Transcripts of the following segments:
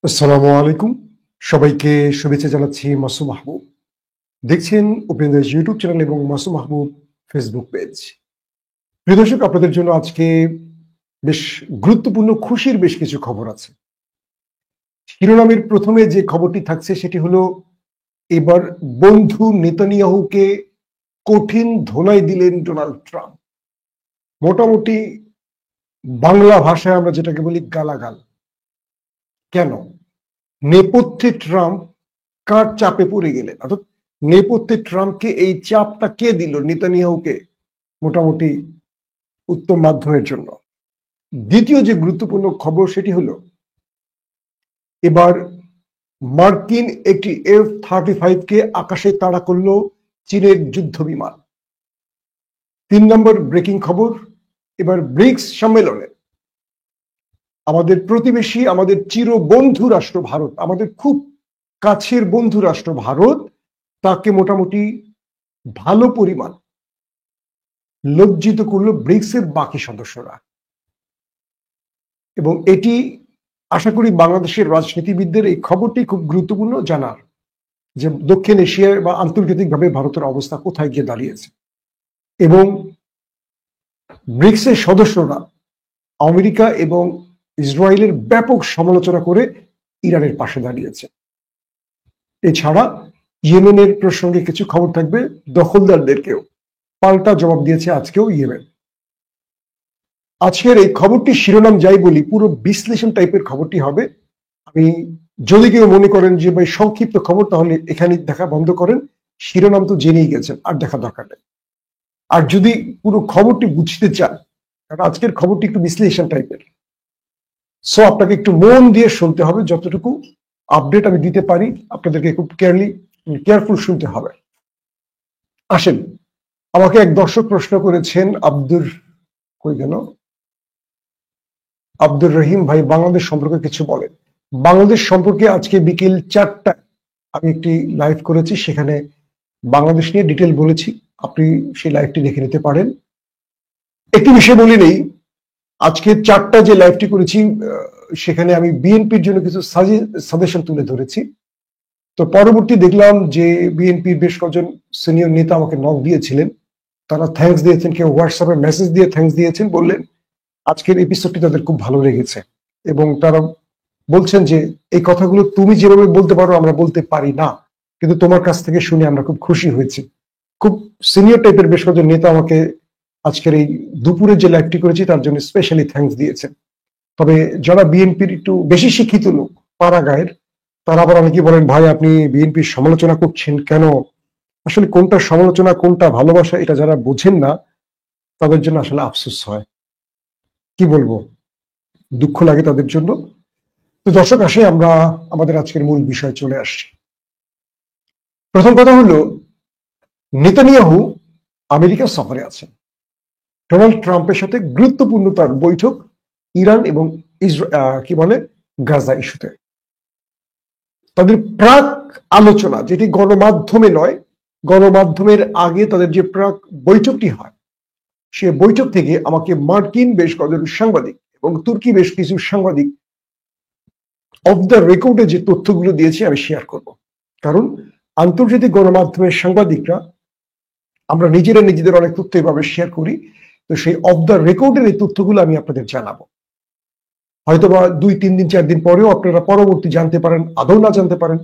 আসসালামু আলাইকুম। সবাইকে শুভেচ্ছা জানাচ্ছি মাসুম মাহবুব। দেখছেন ওপেন দ্য ইউটিউব চ্যানেল এবং মাসুম মাহবুব ফেসবুক পেজ। প্রিয় দর্শক, আপনাদের জন্য আজকে বেশ গুরুত্বপূর্ণ খুশির বেশ কিছু খবর আছে। শিরোনামের প্রথমে যে খবরটি থাকছে সেটি হলো, এবার বন্ধু নেতানিয়াহুকে কঠিন ধোলাই দিলেন ডোনাল্ড ট্রাম্প। মোটামুটি বাংলা ভাষায় আমরা যেটাকে বলি গালাগাল। কেন? নেপথ্যে ট্রাম্প কার চাপে পড়ে গেলেন, অর্থাৎ নেপথ্যে ট্রাম্পকে এই চাপটা কে দিল নেতানিয়াহুকে মোটামুটি উত্তম মাধ্যমের জন্য। দ্বিতীয় যে গুরুত্বপূর্ণ খবর সেটি হলো, এবার মার্কিন একটি F-35 কে আকাশে তাড়া করল চীনের যুদ্ধ বিমান। 3 নম্বর ব্রেকিং খবর, এবার ব্রিক্স সম্মেলনে আমাদের প্রতিবেশী, আমাদের চির বন্ধু রাষ্ট্র ভারত, আমাদের খুব কাছের বন্ধু রাষ্ট্র ভারত, তাকে মোটামুটি ভালো পরিমাণ লজ্জিত করলো ব্রিক্সের বাকি সদস্যরা। এবং এটি আশা করি বাংলাদেশের রাজনীতিবিদদের এই খবরটি খুব গুরুত্বপূর্ণ জানার, যে দক্ষিণ এশিয়ায় বা আন্তর্জাতিকভাবে ভারতের অবস্থা কোথায় গিয়ে দাঁড়িয়েছে। এবং ব্রিক্সের সদস্যরা আমেরিকা এবং ইসরায়েলের ব্যাপক সমালোচনা করে ইরানের পাশে দাঁড়িয়েছে। এছাড়া ইয়েমেনের প্রসঙ্গে কিছু খবর থাকবে, দখলদারদেরকেও পাল্টা জবাব দিয়েছে আজকেও ইয়েমেন। আজকের এই খবরটি শিরোনাম যাই বলি, পুরো বিশ্লেষণ টাইপের খবরটি হবে। আমি যদি কেউ মনে করেন যে ভাই সংক্ষিপ্ত খবর, তাহলে এখানে দেখা বন্ধ করেন, শিরোনাম তো জেনেই গেছেন, আর দেখা দরকার নেই। আর যদি পুরো খবরটি বুঝতে চান, কারণ আজকের খবরটি একটু বিশ্লেষণ টাইপের, সো আপনাকে একটু মন দিয়ে শুনতে হবে। যতটুকু আপডেট আমি দিতে পারি আপনাদেরকে খুব কেয়ারফুল শুনতে হবে। আসেন, আমাকে এক দর্শক প্রশ্ন করেছেন, আব্দুর রহিম ভাই, বাংলাদেশ সম্পর্কে কিছু বলেন। বাংলাদেশ সম্পর্কে আজকে বিকেল 4টায় আমি একটি লাইভ করেছি, সেখানে বাংলাদেশ নিয়ে ডিটেল বলেছি, আপনি সেই লাইভটি দেখে নিতে পারেন। একটি বিষয় বলি নেই, আজকে 4টায় যে লাইভটি করেছি সেখানে আমি বিএনপির জন্য কিছু সাজেশন তুলে ধরেছি। তো পরবর্তী দেখলাম যে বিএনপির বেশ কয়েকজন সিনিয়র নেতা আমাকে নক দিয়েছিলেন, তারা থ্যাঙ্কস দিয়েছেন, কেউ হোয়াটসঅ্যাপে মেসেজ দিয়ে থ্যাঙ্কস দিয়েছেন, বললেন আজকের এপিসোডটি তাদের খুব ভালো লেগেছে। এবং তারা বলছেন যে এই কথাগুলো তুমি যেভাবে বলতে পারো আমরা বলতে পারি না, কিন্তু তোমার কাছ থেকে শুনে আমরা খুব খুশি হয়েছি। খুব সিনিয়র টাইপের বেশ কয়েকজন নেতা আমাকে আজকের এই দুপুরে যে লাইভটি করেছি তার জন্য স্পেশালি থ্যাঙ্কস দিয়েছেন। তবে যারা বিএনপির একটু বেশি শিক্ষিত লোক, পাড়া গায়ের, তারা আবার অনেকে বলেন ভাই আপনি বিএনপির সমালোচনা করছেন কেন। আসলে কোনটা সমালোচনা কোনটা ভালোবাসা এটা যারা বোঝেন না, তাদের জন্য আসলে আফসোস হয়, কি বলবো, দুঃখ লাগে তাদের জন্য। তো দর্শক, আসে আমরা আমাদের আজকের মূল বিষয় চলে আসছি। প্রথম কথা হলো, নেতানিয়াহু আমেরিকা সফরে আছেন। ডোনাল্ড ট্রাম্পের সাথে গুরুত্বপূর্ণ তার বৈঠক ইরান এবং গাজা ইস্যুতে। তাদের প্রাক আলোচনা, যেটি গণমাধ্যমে নয়, গণমাধ্যমের আগে তাদের যে প্রাক বৈঠকটি হয়, সে বৈঠক থেকে আমাকে মার্কিন বেশ কয়েকজন সাংবাদিক এবং তুর্কি বেশ কিছু সাংবাদিক অফ দ্য রেকর্ডে যে তথ্যগুলো দিয়েছে আমি শেয়ার করব। কারণ আন্তর্জাতিক গণমাধ্যমের সাংবাদিকরা, আমরা নিজেদের অনেক তথ্য এভাবে শেয়ার করি, তো সেই অফ দ্য রেকর্ডের এই তথ্যগুলো আমি আপনাদের জানাবো। হয়তোবা 2-3 দিন 4 দিন পরেও আপনারা পরবর্তী জানতে পারেন, আদৌ না জানতে পারেন,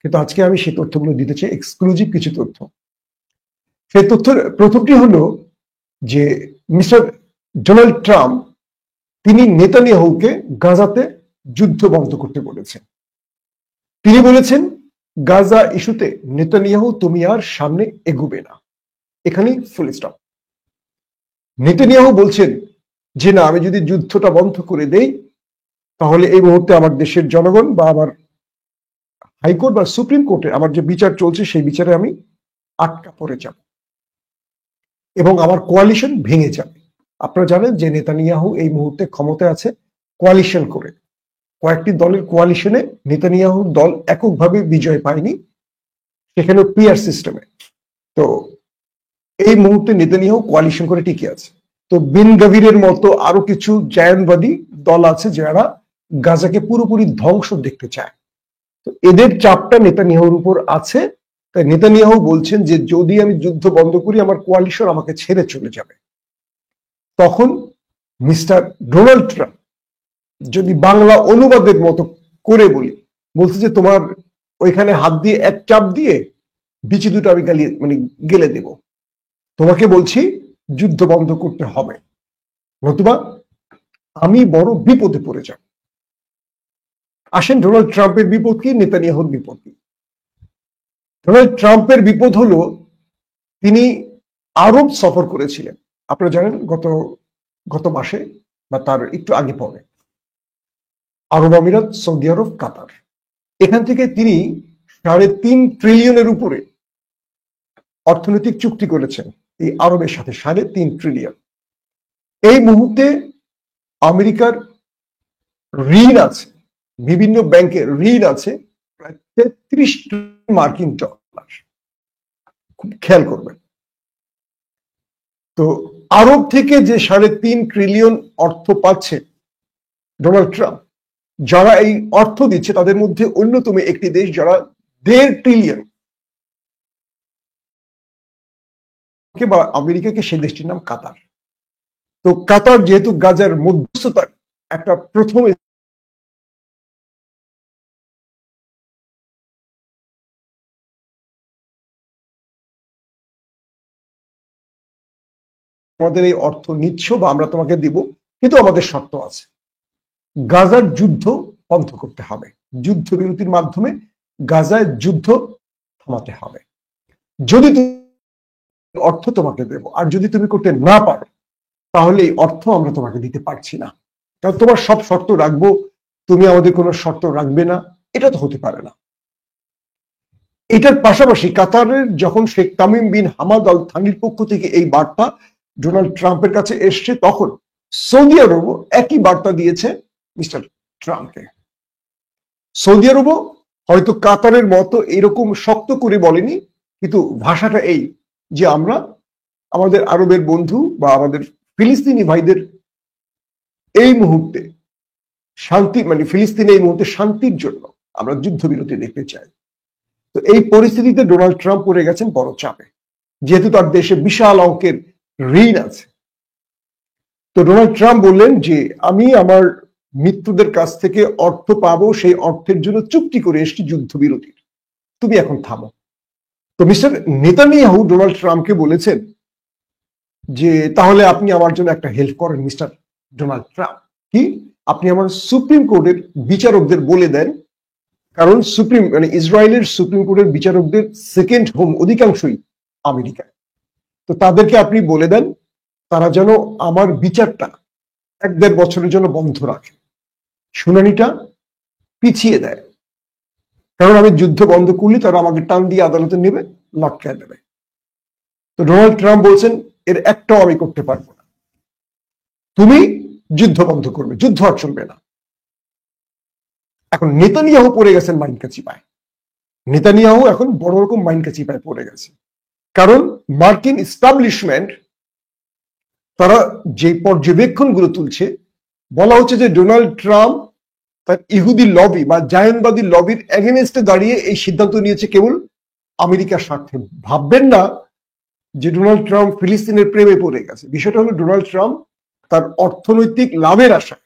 কিন্তু আজকে আমি সেই তথ্যগুলো দিতে চাই, এক্সক্লুসিভ কিছু তথ্য। সেই তথ্যের প্রথমটি হলো যে মিস্টার ডোনাল্ড ট্রাম্প তিনি নেতানিয়াহুকে গাজাতে যুদ্ধ বন্ধ করতে বলেছেন। তিনি বলেছেন গাজা ইস্যুতে নেতানিয়াহু তুমি আর সামনে এগোবে না, এখানেই ফুল স্টপ। নেতানিয়াহু বলছেন যে না, আমি যদি যুদ্ধটা বন্ধ করে দেই তাহলে এই মুহূর্তে আমার দেশের জনগণ বা আমার হাইকোর্ট বা সুপ্রিম কোর্টে আমার যে বিচার চলছে সেই বিচারে আমি আটকা পড়ে যাব এবং আমার কোয়ালিশন ভেঙে যাবে। আপনারা জানেন যে নেতানিয়াহু এই মুহূর্তে ক্ষমতায় আছে কোয়ালিশন করে, কয়েকটি দলের কোয়ালিশনে নেতানিয়াহু দল এককভাবে বিজয় পায়নি, সেখানে পিয়ার সিস্টেমে। তো এই মুহূর্তে নেতানিয়াহু কোয়ালিশন করে টিকে আছে। তো বিন গভীরের মতো আরো কিছু জায়নবাদী দল আছে যারা গাজাকে পুরোপুরি ধ্বংস দেখতে চায়। তো এদের চাপটা নেতানিয়াহুর উপর আছে। তাই নেতানিয়াহু বলছেন যে যদি আমি যুদ্ধ বন্ধ করি আমার কোয়ালিশন আমাকে ছেড়ে চলে যাবে। তখন মিস্টার ডোনাল্ড ট্রাম্প, যদি বাংলা অনুবাদের মতো করে বলি, বলছে যে তোমার ওইখানে হাত দিয়ে এক চাপ দিয়ে বিচি দুটো আমি গেলে দেব। তোমাকে বলছি যুদ্ধ বন্ধ করতে হবে, নতুবা আমি বড় বিপদে পড়ে যাব। আসেন ডোনাল্ড ট্রাম্পের বিপদ কি, নেতানিয়াহুর বিপদ কি? ডোনাল্ড ট্রাম্পের বিপদ হলো তিনি আরব সফর করেছিলেন। আপনারা জানেন গত মাসে বা তার একটু আগে পরে আরব আমিরাত, সৌদি আরব, কাতার, এখান থেকে তিনি 3.5 ট্রিলিয়নের উপরে অর্থনৈতিক চুক্তি করেছেন এই আরবের সাথে। 3.5 ট্রিলিয়ন। এই মুহূর্তে আমেরিকার ঋণ আছে, বিভিন্ন ব্যাংকের ঋণ আছে প্রায় 33 ট্রিলিয়ন মার্কিন ডলার। খুব খেয়াল করবেন। তো আরব থেকে যে 3.5 ট্রিলিয়ন অর্থ পাচ্ছে ডোনাল্ড ট্রাম্প, যারা এই অর্থ দিচ্ছে তাদের মধ্যে অন্যতম একটি দেশ যারা 1.5 ট্রিলিয়ন বা আমেরিকাকে, সেই দেশটির নাম কাতার। তো কাতার যেহেতু গাজার মধ্যস্থতার একটা প্রথম আমাদের এই অর্থ নিচ্ছ বা আমরা তোমাকে দিব, কিন্তু আমাদের শর্ত আছে, গাজার যুদ্ধ বন্ধ করতে হবে, যুদ্ধবিরতির মাধ্যমে গাজায় যুদ্ধ থামাতে হবে। যদি অর্থ তোমাকে দেব, আর যদি তুমি করতে না পারো তাহলে এই অর্থ আমরা তোমাকে দিতে পারছি না। কারণ তোমার সব শর্ত রাখবো, তুমি আমাদের কোনো শর্ত রাখবে না, এটা তো হতে পারে না। এটার পাশাপাশি কাতারের যখন Sheikh Tamim bin Hamad Al থানির পক্ষ থেকে এই বার্তা ডোনাল্ড ট্রাম্পের কাছে এসছে, তখন সৌদি আরবও একই বার্তা দিয়েছে মিস্টার ট্রাম্পকে। সৌদি আরবও হয়তো কাতারের মতো এরকম শক্ত করে বলেনি, কিন্তু ভাষাটা এই যে আমরা আমাদের আরবের বন্ধু বা আমাদের ফিলিস্তিনি ভাইদের এই মুহূর্তে শান্তি, ফিলিস্তিনে এই মুহূর্তে শান্তির জন্য আমরা যুদ্ধবিরতি দেখতে চাই। তো এই পরিস্থিতিতে ডোনাল্ড ট্রাম্প পড়ে গেছেন বড় চাপে, যেহেতু তার দেশে বিশাল অঙ্কের ঋণ আছে। তো ডোনাল্ড ট্রাম্প বললেন যে আমি আমার মিত্রদের কাছ থেকে অর্থ পাবো, সেই অর্থের জন্য চুক্তি করে এসেছি যুদ্ধবিরতির, তুমি এখন থামো। তো মিস্টার নেতানিয়াহু ডোনাল্ড ট্রাম্পকে বলেছেন যে তাহলে আপনি আমার জন্য একটা হেল্প করেন মিস্টার ডোনাল্ড ট্রাম্প। কি? আপনি আমার সুপ্রিম কোর্টের বিচারকদের বলে দেন, কারণ ইসরায়েলের সুপ্রিম কোর্টের বিচারকদের সেকেন্ড হোম অধিকাংশই আমেরিকায়। তো তাদেরকে আপনি বলে দেন তারা যেন আমার বিচারটা 1-1.5 বছরের জন্য বন্ধ রাখে, শুনানিটা পিছিয়ে দেয়। কারণ আমি যুদ্ধ বন্ধ করলে তারা আমাকে টান দিয়ে আদালতে নেবে, লটকায় দেবে। তো ডোনাল্ড ট্রাম্প বলছেন এর একটাও আমি করতে পারবো না, তুমি যুদ্ধ বন্ধ করবে, যুদ্ধ আর চলবে না। এখন নেতানিয়াহু পড়ে গেছেন মাইনকা চিপায়। নেতানিয়াহু এখন বড় রকম মাইনকা চিপায় পড়ে গেছে, কারণ মার্কিন এস্টাবলিশমেন্ট তারা যে পর্যবেক্ষণগুলো তুলছে, বলা হচ্ছে যে ডোনাল্ড ট্রাম্প তার ইহুদি লবি বা জায়নবাদী লবির এগেনস্টে দাঁড়িয়ে এই সিদ্ধান্ত নিয়েছে কেবল আমেরিকার স্বার্থে। ভাববেন না যে ডোনাল্ড ট্রাম্প ফিলিস্তিনের প্রেমে পড়ে গেছে। বিষয়টা হলো ডোনাল্ড ট্রাম্প তার অর্থনৈতিক লাভের আশায়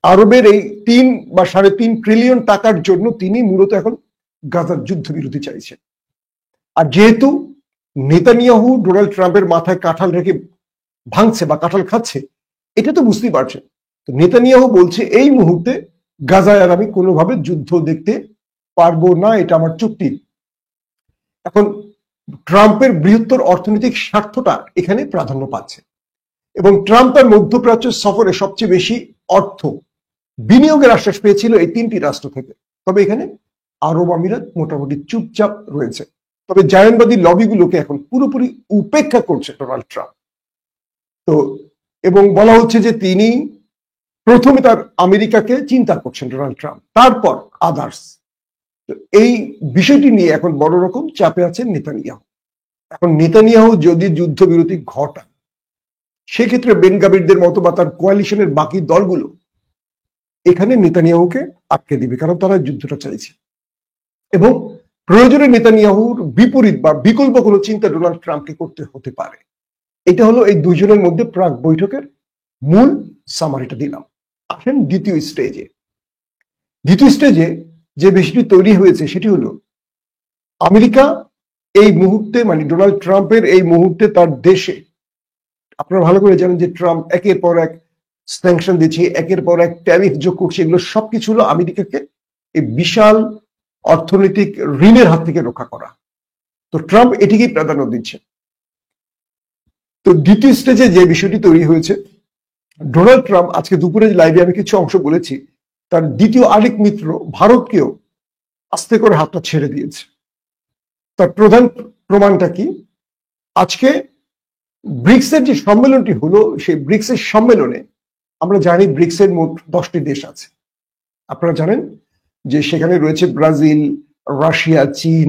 আরবের এই 3 বা 3.5 ট্রিলিয়ন টাকার জন্য তিনি মূলত এখন গাজার যুদ্ধবিরতি চাইছেন। আর যেহেতু নেতানিয়াহু ডোনাল্ড ট্রাম্পের মাথায় কাঁঠাল রেখে ভাঙছে বা কাঁঠাল খাচ্ছে, এটা তো বুঝতেই পারছেন। তো নেতানিয়াহু বলছে এই মুহূর্তে গাজায় আর আমি কোনোভাবে যুদ্ধ দেখতে পারবো না, এটা আমার চুক্তি। এখন ট্রাম্পের বৃহত্তর অর্থনৈতিক স্বার্থটা এখানে প্রাধান্য পাচ্ছে, এবং ট্রাম্প তার মধ্যপ্রাচ্য সফরে সবচেয়ে বেশি অর্থ বিনিয়োগের আশ্বাস পেয়েছিল এই 3টি রাষ্ট্র থেকে। তবে এখানে আরব আমিরাত মোটামুটি চুপচাপ রয়েছে। তবে জায়নবাদী লবিগুলোকে এখন পুরোপুরি উপেক্ষা করছে ডোনাল্ড ট্রাম্প। তো এবং বলা হচ্ছে যে তিনি প্রথমে তার আমেরিকাকে চিন্তা করছেন ডোনাল্ড ট্রাম্প, তারপর আদার্স। তো এই বিষয়টি নিয়ে এখন বড় রকম চাপে আছেন নেতানিয়াহু। এখন নেতানিয়াহু যদি যুদ্ধবিরতি ঘটান, সেক্ষেত্রে বেন গাবিরদের মতো বা তার কোয়ালিশনের বাকি দলগুলো এখানে নেতানিয়াহুকে আটকে দিবে, কারণ তারা যুদ্ধটা চাইছে। এবং প্রয়োজনে নেতানিয়াহুর বিপরীত বা বিকল্প কোনো চিন্তা ডোনাল্ড ট্রাম্পকে করতে হতে পারে। এটা হলো এই দুজনের মধ্যে প্রাক বৈঠকের মূল সামারিটা দিলাম। আসেন দ্বিতীয় স্টেজে। দ্বিতীয় স্টেজে যে বিষয়টি তৈরি হয়েছে সেটি হলো আমেরিকা এই মুহূর্তে, মানে ডোনাল্ড ট্রাম্পের এই মুহূর্তে তার দেশে, আপনারা ভালো করে জানেন যে ট্রাম্প একের পর এক স্যাংশন দিচ্ছে, একের পর এক ট্যারিফ যোগ করছে, এগুলো সবকিছু হলো আমেরিকাকে এই বিশাল অর্থনৈতিক ঋণের হাত থেকে রক্ষা করা। তো ট্রাম্প এটিকেই প্রাধান্য দিচ্ছে। তো দ্বিতীয় স্টেজে যে বিষয়টি তৈরি হয়েছে, ডোনাল্ড ট্রাম্প আজকে দুপুরে লাইভে আমি কিছু অংশ বলেছি, তার দ্বিতীয় আরেক মিত্র ভারতকেও আস্তে করে হাতটা ছেড়ে দিয়েছে। তার প্রধান প্রমাণটা কি? আজকে ব্রিক্সের যে সম্মেলনটি হলো, সেই ব্রিক্সের সম্মেলনে আমরা জানি ব্রিক্সের মোট 10টি দেশ আছে। আপনারা জানেন যে সেখানে রয়েছে ব্রাজিল, রাশিয়া, চীন,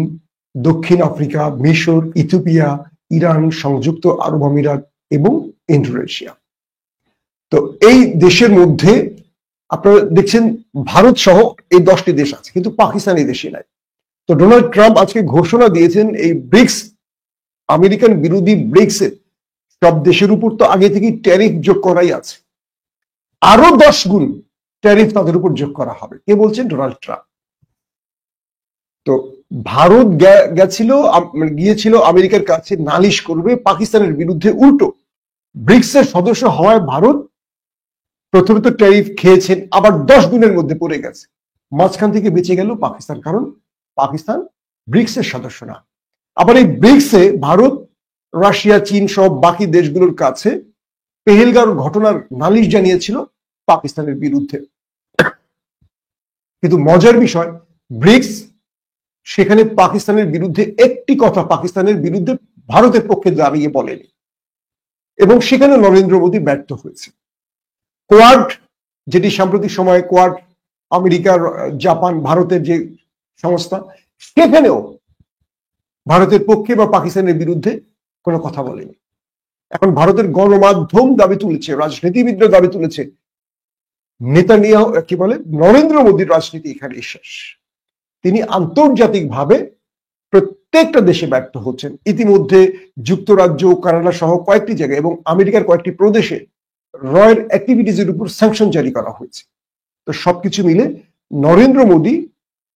দক্ষিণ আফ্রিকা, মিশর, ইথিওপিয়া, ইরান, সংযুক্ত আরব আমিরাত এবং ইন্দোনেশিয়া। তো এই দেশের মধ্যে আপনারা দেখছেন ভারত সহ এই 10টি দেশ আছে, কিন্তু পাকিস্তান এই দেশে নাই। তো ডোনাল্ড ট্রাম্প আজকে ঘোষণা দিয়েছেন এই ব্রিক্স, আমেরিকান বিরোধী ব্রিক্সে সব দেশের উপর তো আগে থেকেই ট্যারিফ যোগ করাই আছে, আরো 10 গুণ ট্যারিফ তাদের উপর যোগ করা হবে। কে বলছেন? Donald Trump. তো ভারত গিয়েছিল আমেরিকার কাছে নালিশ করবে পাকিস্তানের বিরুদ্ধে। উল্টো ব্রিক্সের সদস্য হওয়ায় ভারত প্রথমে তো ট্যারিফ খেয়েছেন, আবার 10 গুণের মধ্যে পড়ে গেছে। মাঝখান থেকে বেঁচে গেল পাকিস্তান, কারণ পাকিস্তান ব্রিক্সের সদস্য না। আবার এই ব্রিক্সে ভারত, রাশিয়া, চীন সব বাকি দেশগুলোর কাছে পেহেলগাঁওর ঘটনার নালিশ জানিয়েছিল পাকিস্তানের বিরুদ্ধে। কিন্তু মজার বিষয়, ব্রিক্স সেখানে পাকিস্তানের বিরুদ্ধে একটি কথা পাকিস্তানের বিরুদ্ধে ভারতের পক্ষে দাঁড়িয়ে বলেনি, এবং সেখানে নরেন্দ্র মোদী ব্যর্থ হয়েছে। কোয়াড, যেটি সাম্প্রতিক সময়ে কোয়াড, আমেরিকার, জাপান, ভারতের যে সংস্থা, সেখানেও ভারতের পক্ষে বা পাকিস্তানের বিরুদ্ধে কোনো কথা বলেনি। এখন ভারতের গণমাধ্যম দাবি তুলেছে, রাজনীতিবিদরা দাবি তুলেছে, নেতানিয়াহু কি বলে, নরেন্দ্র মোদীর রাজনীতি এখানে শেষ। তিনি আন্তর্জাতিকভাবে প্রত্যেকটা দেশে ব্যর্থ হচ্ছেন। ইতিমধ্যে যুক্তরাজ্য, কানাডা সহ কয়েকটি জায়গায় এবং আমেরিকার কয়েকটি প্রদেশে রয়ের অ্যাক্টিভিটিজের উপর স্যাংশন জারি করা হয়েছে। তো সবকিছু মিলে নরেন্দ্র মোদী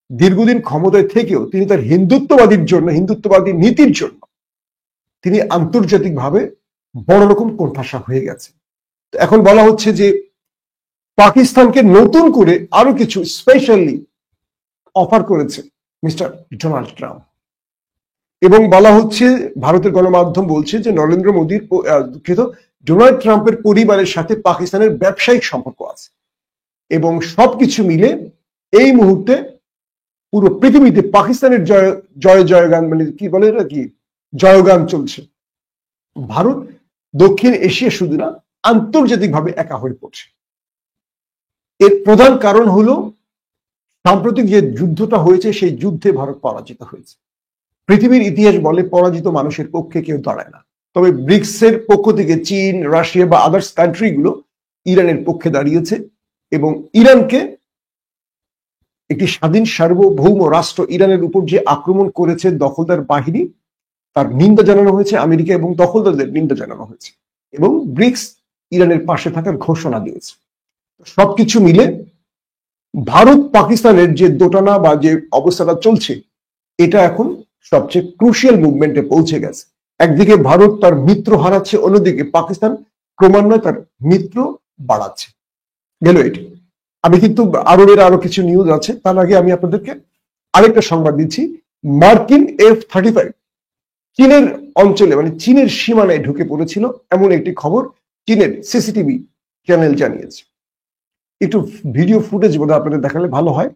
দীর্ঘদিন ক্ষমতায় থেকেও তিনি তার হিন্দুত্ববাদী নীতির জন্য তিনি আন্তর্জাতিকভাবে বড় রকম কোণঠাসা হয়ে গেছে। তো এখন বলা হচ্ছে যে পাকিস্তানকে নতুন করে আরো কিছু স্পেশালি অফার করেছে মিস্টার ডোনাল্ড ট্রাম্প, এবং বলা হচ্ছে, ভারতের গণমাধ্যম বলছে যে নরেন্দ্র মোদীর ডোনাল্ড ট্রাম্পের পরিবারের সাথে পাকিস্তানের ব্যবসায়িক সম্পর্ক আছে, এবং সবকিছু মিলে এই মুহূর্তে পুরো পৃথিবীতে পাকিস্তানের জয়গান, মানে কি বলে এটা, কি জয়গান চলছে। ভারত দক্ষিণ এশিয়া শুধু না, আন্তর্জাতিকভাবে একা হয়ে পড়ছে। এর প্রধান কারণ হলো সাম্প্রতিক যে যুদ্ধটা হয়েছে, সেই যুদ্ধে ভারত পরাজিত হয়েছে। পৃথিবীর ইতিহাস বলে পরাজিত মানুষের পক্ষে কেউ দাঁড়ায় না। তবে ব্রিক্সের পক্ষ থেকে চীন, রাশিয়া বা আদার্স কান্ট্রিগুলো ইরানের পক্ষে দাঁড়িয়েছে, এবং ইরানকে, একটি স্বাধীন সার্বভৌম রাষ্ট্র ইরানের উপর যে আক্রমণ করেছে দখলদার বাহিনী, তার নিন্দা জানানো হয়েছে আমেরিকা, এবং দখলদারদের নিন্দা জানানো হয়েছে, এবং ব্রিক্স ইরানের পাশে থাকার ঘোষণা দিয়েছে। সবকিছু মিলে ভারত পাকিস্তানের যে দোটানা বা যে অবস্থাটা চলছে, এটা এখন সবচেয়ে ক্রুশিয়াল মুভমেন্টে পৌঁছে গেছে। একদিকে ভারত তার মিত্র হারাচ্ছে, অন্যদিকে পাকিস্তান ক্রমান্বয়ে তার মিত্র বাড়াচ্ছে। গেল এটি। আমি কিন্তু আরো কিছু নিউজ আছে, তার আগে আমি আপনাদেরকে আরেকটা সংবাদ দিচ্ছি। মার্কিন F-35 চীনের অঞ্চলে, মানে চীনের সীমানায় ঢুকে পড়েছিল, এমন একটি খবর চীনের সিসিটিভি চ্যানেল জানিয়েছে। একটু ভিডিও ফুটেজ বোধহয় আপনাদের দেখালে ভালো হয়।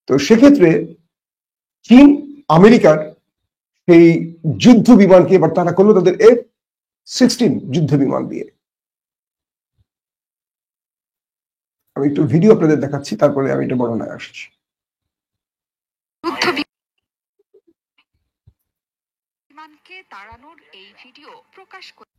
তো সেক্ষেত্রে চীন আমেরিকার সেই যুদ্ধ বিমানকে এবার তারা করলো তাদের F-16 যুদ্ধ বিমান দিয়ে। আমি একটু ভিডিও আপনাদের দেখাচ্ছি, তারপরে আমি এটা বর্ণনায় আসছি। বিমানকে তাড়ানোর এই ভিডিও প্রকাশ করে